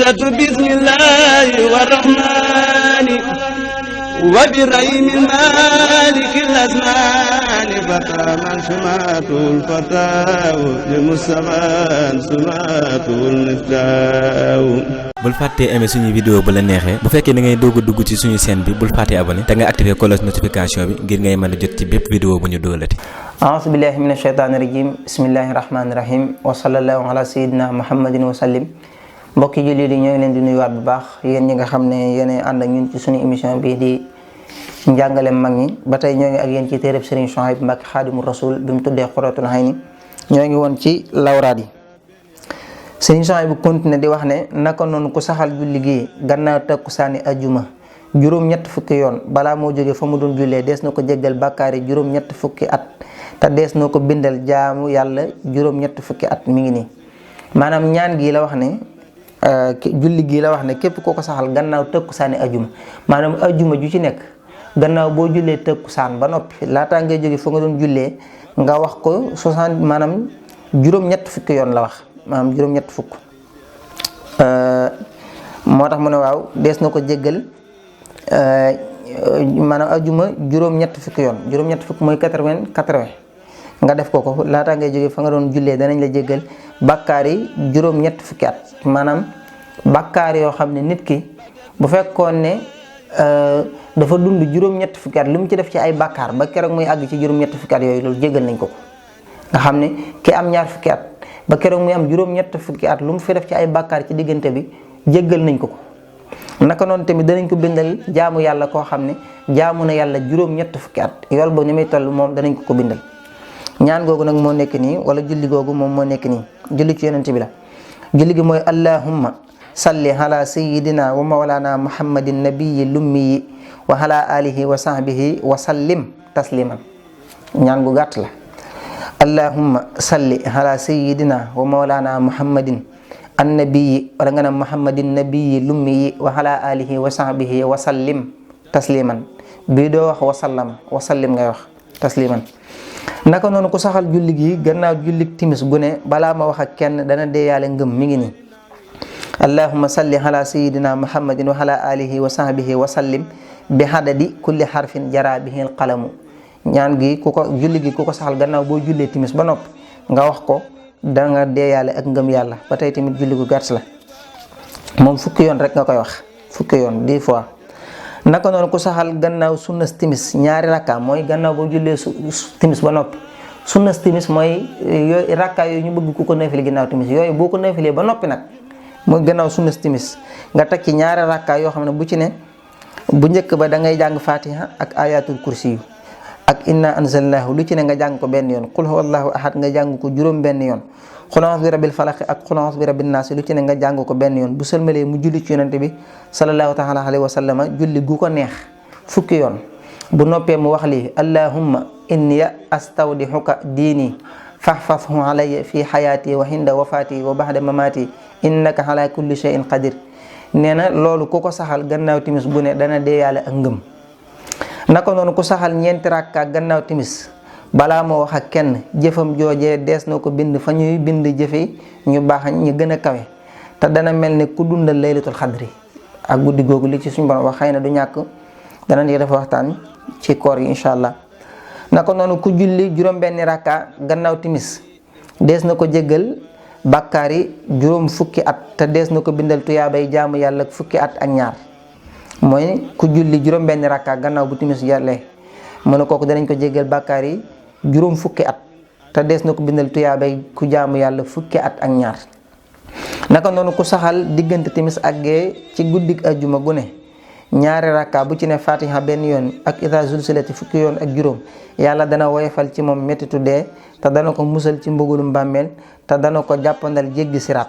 بدأت بسم الله والرحمن وبرحيم المالك الأزمان فتى من سماته الفتاة لمصطفى سماته المفتاح. bul fàttee aimer suñu vidéo bu la neexee bu fekkee da ngay doog a dugg ci suñu chaîne bi bul fàttee abonné te nga activer cloche notification bi ngir ngay mën a jot ci bépp vidéo bu ñu doolati. a'uuzu billahi mina shaytaani rajim bismillahi rahmaani rahim wa sallallahu ala sayyidina muhammadin wa sallim. mbokki jullit yi ñoo ngi leen di nuyuwaat bu baax yéen ñi nga xam ne yéen ànd ak ñun ci suñu émission bii di njàngalem mag ñi ba tey ñoo ngi ak yéen ci téereb Serigne Souhaïbou Mbacke Xaadimu Rasul bi mu tuddee Xuratul Hayni ñoo ngi woon ci Lawrad yi. Serigne Souhaïbou continué di wax ne naka noonu ku saxal julli gi gannaaw takkusaani ajjuma juróom-ñett fukki yoon balaa moo jógee fa mu doon jullee dees na ko jéggal bàkkaari juróom-ñett fukki at te dees na ko bindal jaamu yàlla juróom-ñett fukki at mi ngi nii. maanaam ñaan gii la wax ne julli gii la wax ne képp koo ko saxal gannaaw takkusaani ajjuma maanaam ajjuma ju ci nekk gannaaw boo jullee takkusaan ba noppi laataa ngay jóge fa nga doon jullee nga wax ko 60 maanaam juróom-ñett fukki yoon la wax. maanaam juróom-ñett fukk moo tax mu ne waaw dees na ko jéggal maanaam ajuma juróom-ñett fukki yoon juróom-ñett fukk mooy 80 nga def ko laataa ngay jógee fa nga doon jullee danañ la jéggal bàkkaar yi juróom-ñett fukki at maanaam bàkkaar yoo xam ne nit ki bu fekkoon ne dafa dund juróom-ñett fukki at li mu ci def ci ay bàkkaar ba keroog muy àgg ci juróom-ñett fukki at yooyu loolu jéggal nañ ko nga xam ne ki am ñaar fukki at ba keroog muy am juróom-ñett fukki at lu mu fi def ci ay bàkkaar ci diggante bi jéggal nañ ko naka noonu tamit danañ ko bindal jaamu yàlla koo xam ne jaamu na yàlla juróom-ñett fukki at yool ba ni muy toll moom danañ ko bindal. ñaan googu nag moo nekk nii wala julli googu moom moo nekk nii julli ci yonent bi la julli gi mooy allahumma salli ala sayyidina wa mawlana muhammadin nabiyyi lummiyi wa ala alihi wa sahbihi wa sallim tasliman ñaan gu gàtt la. allahumma salli ala sayyidina wa mawlana muhammadin annabiyi wala nga ne muhammadin nabiyyi lummiyi wa ala alihi wa sahbihi wa sallim tasliman bii doo wax wa sallim ngay wax tasliman. naka noonu ku saxal julli gi gannaaw julli timis gu ne balaa ma wax ak kenn dana deeyaale ngëm mi ngi nii allahumma salli ala sayyidina muhammadin wa ala alihi wa sahbihi wa sallim bi hadadi kulli harfin jara bihi alqalamu. ñaan gi julli gi ku ko saxal gannaaw boo jullee timis ba noppi nga wax ko da nga deeyaale ak ngëm yàlla ba tey tamit julli gu gàtt la moom fukki yoon rek nga koy wax fukki yoon 10 fois. naka noonu ku saxal gannaaw sunnas timis ñaari rakka mooy gannaaw boo jullee timis ba noppi sunnas timis mooy yooyu rakka yooyu ñu bëgg ku ko neefile ginnaaw timis yooyu boo ko neefilee ba noppi nag mooy gannaaw sunnas timis nga teg ci ñaari rakka yoo xam ne bu ci ne bu njëkk ba da ngay jàng fatiha ak ayatul kursi yu ak inna anzalnahu lu ci ne nga jàng ko benn yoon qul huwallahu ahad nga jàng ko juróom benn yoon qul a'udhu bi rabbil falaq ak qul a'udhu bi rabbin nas lu ci ne nga jàng ko benn yoon bu sëlmalee mu julli ci yonente bi sallallahu ta'ala alayhi wa sallama julli gu ko neex fukki yoon bu noppee mu wax lii allahumma inni astawdihuka diini fahfazhu alayya fi hayati wa hinda wafati wa ba'da mamati innaka ala kulli shay'in qadir. nee na loolu ku ko saxal gannaaw timis bu ne dana deeyaale ak ngëm. naka noonu ku saxal ñeenti rakka gannaaw timis balaa moo wax ak kenn jëfam joojee dees na ko bind fa ñuy bind jëfe ñu baax ñu gën a kawe te dana mel ne ku dundal laylatul xadri ak guddi googu li ci suñu borom wax xëy na du ñàkk dana di dafa waxtaan ci koor yi incha allah. naka noonu ku julli juróom-benni rakka gannaaw timis dees na ko jéggal bàkkaar yi juróom fukki at te dees na ko bindal tuyaabay jaamu yàlla fukki at ak ñaar. mooy ku julli juróom-benni rakka gannaaw bu timis jàllee mu ne kooku danañ ko jéggal bàkkaar yi juróom fukki at te dees na ko bindal tuyaabay ku jaamu yàlla fukki at ak ñaar. naka noonu ku saxal diggante timis ak gee ci guddik ajjuma gu ne ñaari rakka bu ci ne fatiha benn yoon ak iza zulzilati fukki yoon ak juróom yàlla dana woyofal ci moom mettitu dee te dana ko musal ci mbugulum bàmmeel te dana ko jàppandal jéggi siraat.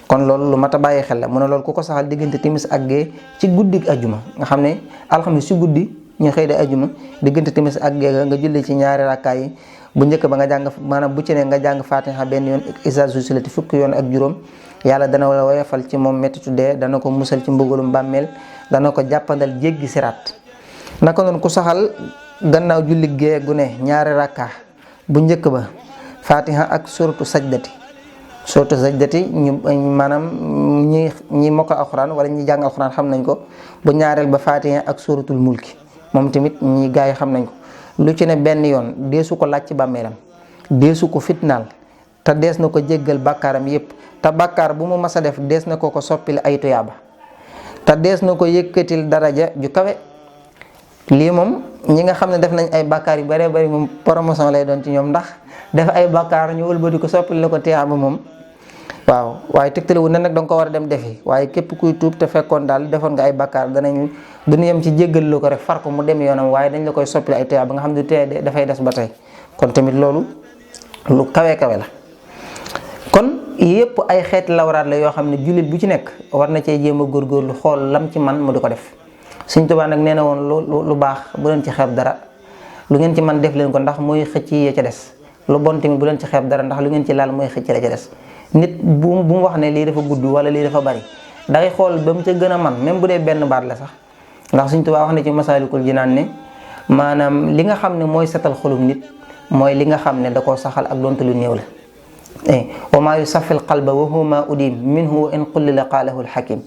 kon loolu lu mat a bàyyi xel la mu ne loolu ku ko saxal diggante timis ak gee ci guddik ajjuma nga xam ne alxamis ci guddi ñu xëy de ajjuma diggante timis ak gee nga julli ci ñaari rakkaa yi bu njëkk ba nga jàng maanaam bu ci ne nga jàng fatiha benn yoon ak isa zulzilati fukki yoon ak juróom yàlla dana woyofal ci moom mettitu dee dana ko musal ci mbugalum bàmmeel dana ko jàppandal jéggi siraat. naka noonu ku saxal gannaaw julli gee gu ne ñaari rakkaa bu njëkk ba fatiha ak suratu sajdati suratu sajdati ñu maanaam ñi mokk alxuraan wala ñi jàng alxuraan xam nañ ko. bu ñaareel ba Faatiha ak suratul mulki moom tamit ñi gaa yi xam nañ ko. lu ci ne benn yoon deesu ko laaj ci bàmmeelam deesu ko fitnaal te dees na ko jéggal bàkkaaram yépp te bàkkaar bu mu mas a def dees na ko soppil ay tuyaaba te dees na ko yëkkatil daraja ju kawe. lii moom ñi nga xam ne def nañ ay bàkkaar yu bëree bëri moom promotion lay doon ci ñoom ndax def ay bàkkaar ñu wëlbati ko soppil la ko tuyaaba moom waaw. waaye tegtalewu ne nag danga ko war a dem defi waaye képp kuy tuub te fekkoon daal defoon nga ay bàkkaar danañ duñu yem ci jéggal la ko rek far ko mu dem yoonam waaye dañ la koy soppil ay tuyaaba nga xam ne tey dafay des ba tey kon tamit loolu lu kawe kawe la. kon yépp ay xeeti lawraat la yoo xam ne jullit bu ci nekk war na cee jéem a góorgóorlu xool lam ci man mu di ko def. Sëñ Tuubaa nag nee na woon lu baax bu leen ci xeeb dara lu ngeen ci man def leen ko ndax mooy xëcc ya ca des lu bon tamit bu leen ci xeeb dara ndax lu ngeen ci laal mooy xëcc la ca des. nit bu mu wax ne lii dafa gudd wala lii dafa bari dangay xool ba mu ca gën a man même bu dee benn baat la sax ndax Sëñ Tuubaa wax na ci Masaalikul Jinaan ne maanaam li nga xam ne mooy setal xolum nit mooy li nga xam ne da koo saxal ak donte lu néew la. wa maa yusaffil qalba wa huwa maa udim minhu wa in qullila qaalahu al-hakim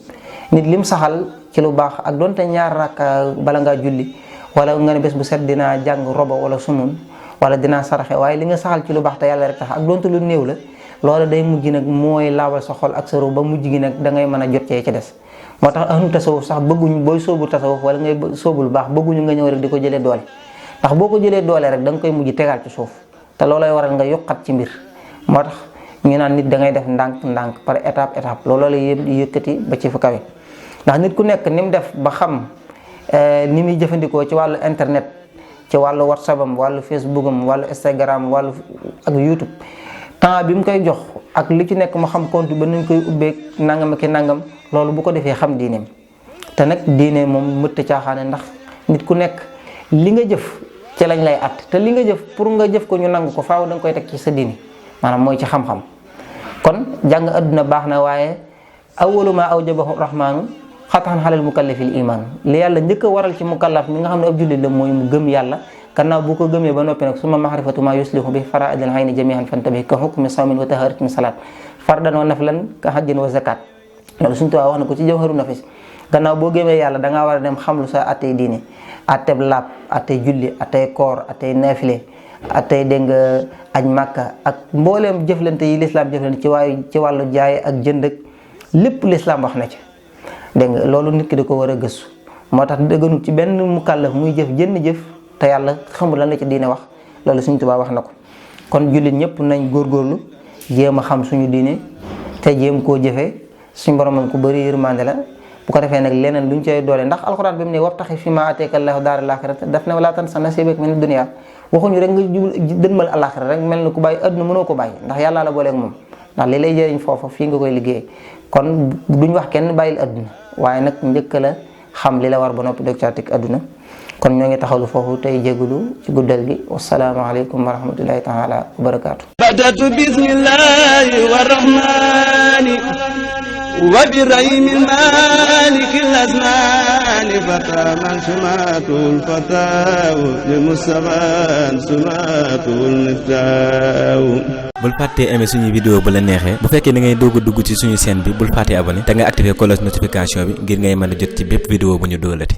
nit lim saxal ci lu baax ak donte ñaar rakka bala ngaa julli wala nga ne bés bu set dinaa jàng roba wala sumun wala dinaa saraxe waaye li nga saxal ci lu baax te yàlla rek tax ak donte lu néew la loola day mujj nag mooy laabal sa xol ak sa ruux ba mujj gi nag da ngay mën a jot cee ci des. moo tax ahlu tasawuf sax bëgguñu booy sóobu tasawuf wala ngay sóobu lu baax bëgguñu nga ñëw rek di ko jëlee doole ndax boo ko jëlee doole rek da nga koy mujj tegaat ci suuf te loolay waral nga yokkat ci mbir. moo tax ñu naan nit da ngay def ndànk par étape looloo lay yëkkati ba ci fu kawe ndax nit ku nekk ni mu def ba xam ni muy jëfandikoo ci wàllu internet ci wàllu whatsapp am wàllu facebook am wàllu instagram wàllu ak youtube temps bi mu koy jox ak li ci nekk mu xam compte ba nuñ koy ubbeeg nangam ak nangam loolu bu ko defee xam diineem te nag diine moom mëtt caaxaane ndax nit ku nekk li nga jëf ci lañ lay at te li nga jëf pour nga jëf ko ñu nangu ko faaw da nga koy teg ci sa diine maanaam mooy ci xam-xam. kon jàng adduna baax na waaye awwalu ma awjabahu rahmaanu xatan xalal mukallafil iman li yàlla njëkk a waral ci mukallaf mi nga xam ne ab jullit la mooy mu gëm yàlla gannaaw bu ko gëmee ba noppi nag suma mahrifatu ma yuslihu bi faraidil ayni jamihan fantabi ka hukmi sawmin wa taharatin salaat fardan wa naflan ka hajjin wa zakat loolu suñu tubaab wax na ko ci jawharu nafis gannaaw boo gëmee yàlla dangaa war a dem xam lu sa attey diine atteb laab attey julli attey koor attey naafile attey dégg nga aj màkka ak mbooleem jëflante yi lislaam jëflante ci wàllu jaay ak jënd ak lépp lislaam wax na ci dégg nga loolu nit ki da ko war a gëstu moo tax dëgganut ci benn mukallaf muy jëf jënn jëf te yàlla xamul lan la ci diine wax loolu suñu Tuubaa wax na ko kon jullit ñëpp nañ góorgóorlu jéem a xam suñu diine te jéem koo jëfee suñu boromam ku bëri yërmande la bu ko defee nag leneen luñ cay doole ndax alxuraan bi mu ne wabtaxi fi ma ateeka Allaahu daaral aaxirata daf ne walaa tansa nasiibaka mina dunya waxuñu rek nga dënmal àllaaxira rek mel na ku bàyyi adduna mënoo ko bàyyi ndax yàlla la booleeg moom ndax li lay jëriñ foofa fii nga koy liggéey kon duñ wax kenn bàyyil adduna waaye nag njëkk la xam li la war ba noppi doog caa teg adduna kon ñoo ngi taxawlu foofu tey jégalu ci guddal gi wassalaamu aleykum wa rahmatullahi taala wa barakaatu badatu bismillahi wa rahmani wa bi rahimil malikil azmani fataman sumatul fataw li mustaban sumatul miftaw bul fàttee aimé suñu vidéo bu la neexee bu fekkee da ngay doog a dugg ci suñu chaîne bi bul fàttee abonné te nga activer cloche notification bi ngir ngay mën a jot ci bépp vidéo bu ñu dóolati